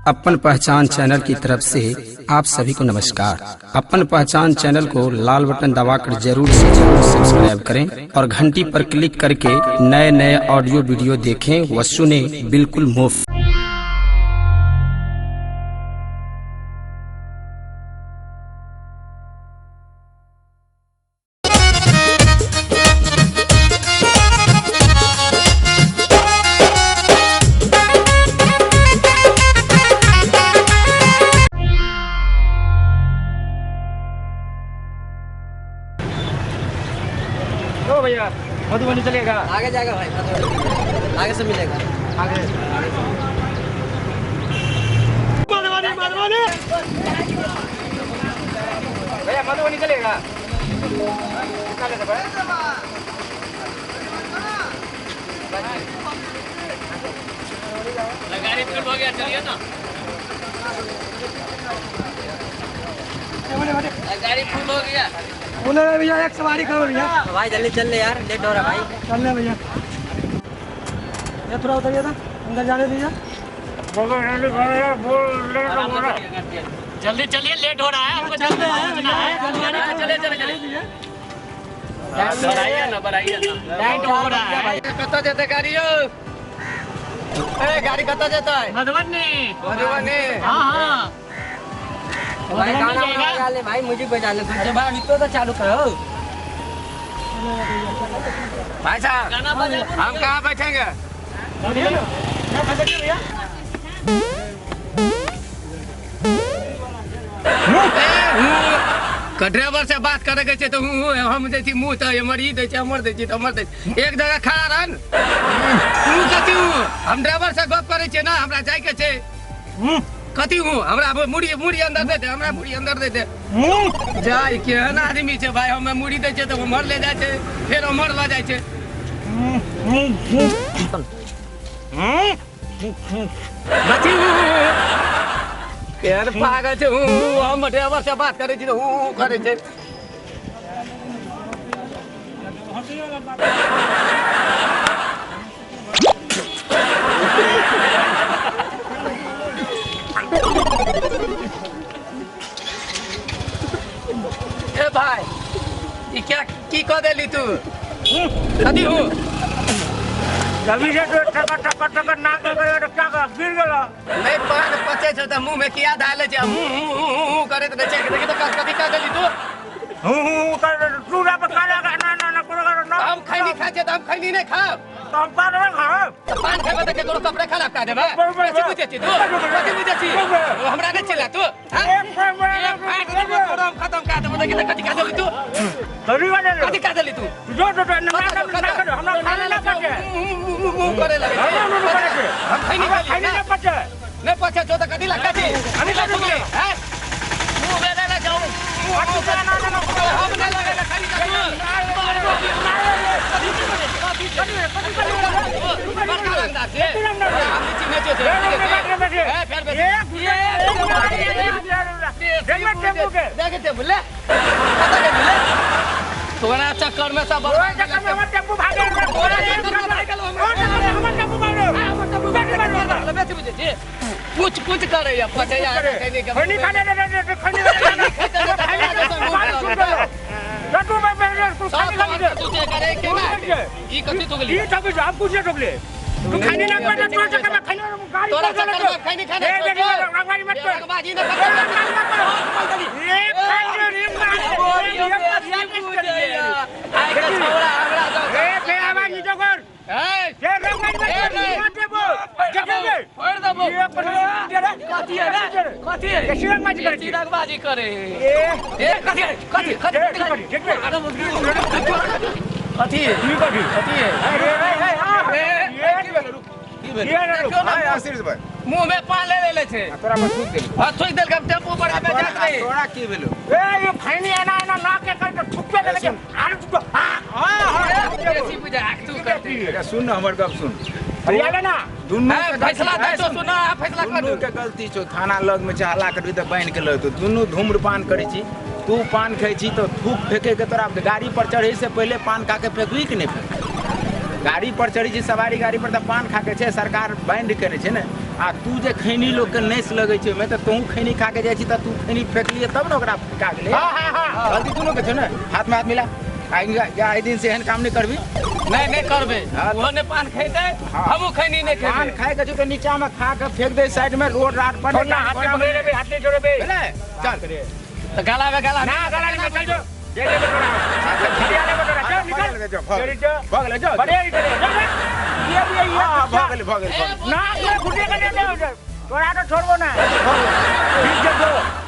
अपन पहचान चैनल की तरफ से आप सभी को नमस्कार। अपन पहचान चैनल को लाल बटन दबाकर जरूर से जरूर सब्सक्राइब करें और घंटी पर क्लिक करके नए नए ऑडियो वीडियो देखें व सुने बिल्कुल मुफ्त। ओ भैया मधुबनी चलेगा? आगे जाएगा भाई, मधुबनी आगे से मिलेगा। आगे मधुबनी भैया, मधुबनी चलेगा? कितना लेते भाई? गाड़ी फुल हो गया, चलिए ना। गाड़ी फुल हो गया। बोले भैया एक सवारी करो भैया। भाई जल्दी चल ले यार, लेट हो रहा भाई। चल ले भैया, ये थोड़ा उतरिए था, अंदर जाने दीजिए। जल्दी चलिए, लेट हो रहा है, हमको जल्दी पहुंचना है। चले चले चले, बढ़ाइए ना, बढ़ाइए ना, लेट हो रहा है। कत्ता जाता गाड़ी हो? ए गाड़ी कत्ता जाता है? मधुबनी। मधुबनी। हाँ हाँ, भाई गाना बजा ले भाई, म्यूजिक बजा ले। अरे भाई इतो तो चालू करो। भाई साहब गाना बजा। हम कहाँ बैठेंगे? ड्राइवर से बात करे के तो हम दै छी मुँह तो हमर ई दै छी, हमर दै छी, हमर दै छी। एक जगह खड़ा रह न। तू कथी हूँ? हम ड्राइवर से गप करे छे ना, हमरा जाय के छे। कथी हूँ? हमरा मुड़ी मुड़ी अंदर दे दे, हमरा मुड़ी अंदर दे दे। जाय केहन आदमी छे भाई, हम मुड़ी दै छे तो हमर ले जाय छे, फिर हमर ल जाय छे। कथी हूँ? यार पागल छे हूँ, हम ड्राइवर से बात करे छी तो हूँ करे छे। ए भाई ये क्या की कह देली तू? कथी हूँ? जल्दी से तो टकर नाक में तो क्या कर गिर गया? नहीं पान पचे छ त मुंह में किया डाले छ, हूं करे त देखे देखि त कथी कह देली तू? हूं कर तू ना पकाला ना करो ना। हम खैनी खा छ त हम खैनी नहीं खा। तो हम पान में खा। त पान खाबे त के तोर कपड़े खराब कर देबे। कथी बुझे छी तू? कथी बुझे छी? हमरा नहीं चिल्ला तू? हां खत्म कर दे, देखि त कथी कह देली तू? थोड़ी वाले कथी कह देली तू? जो ना कर हमरा खाने ना पचे। मुंह करे लगे हम खैनी खा खाने ना पचे। नहीं पचे जो त कथी लगा छी? अभी लग गए हैं? मुंह में ले जाऊं। ना हम नहीं लगे खैनी का तोरा चक्कर में सब टेम्पू भागे कुछ कुछ करे पचे खैनी खाने ई कथी तो गेली? ये सब हम पूछे टोकले तू खाने ना कर तोरा चक्कर में खाने गाड़ी तोरा चक्कर में खैनी खाने रंगवारी मत कर। बाजी न कर। ये खाने रे आई का छोरा हमरा तो ए बे आवाज नी तो कर। ए ये रंगवारी मत देबो जगह फोड़ देबो। ये कथी है रे? कथी है? कैसी रंगबाजी करे? रंगबाजी करे। ए कथी कथी कथी कथी है? मुंह में पान ले छे। तोरा पर थूक देली। हां थूक देल हम टेम्पू पर आबे जात रही। तोरा की भेलो? ए ये खैनी आना ना के कर ठुक दे लगे। आलू ठुक। हां कैसी बुझा तू करती? सुन हमर गप सुन। हरियाणा ना दुनु फैसला दे तो सुना, फैसला कर दुनु के गलती छौ। थाना लग में चाहला करबी त बांध के ल तो दुनु धूम्रपान करै छी। तू पान खाई छी तो थूक फेंके के तोरा गाड़ी पर चढ़े से पहले पान का के फेंकबी कि नहीं फेंक? गाड़ी पर चढ़ी छी सवारी गाड़ी पर त पान खा के छै सरकार बैंड केने छै ने आ तू जे खैनी लोग के नस लगे छै मैं त तू खैनी खा के जाय छी त तू खैनी फेकलिए तब न ओकरा फेका गेले हां गलती तू के छै ने हाथ में हाथ मिला आइ दिन से एहन काम नहीं करबी नहीं करबे वो ने पान खेते हमहू खैनी नहीं खेबे पान खाए के तो नीचा में खा के फेंक दे साइड में रोड रात पर हाथ में पकड़े बे हाथ ले जोड़े बे चल तो गला में गला ना गला में चल जो दे दे बेटा खिलिया ले बेटा चल निकल भाग ले जा बड़े इधर ये भी ये भाग ले ना ये खुटे का दे दे तोरा तो छोड़बो ना ठीक है जो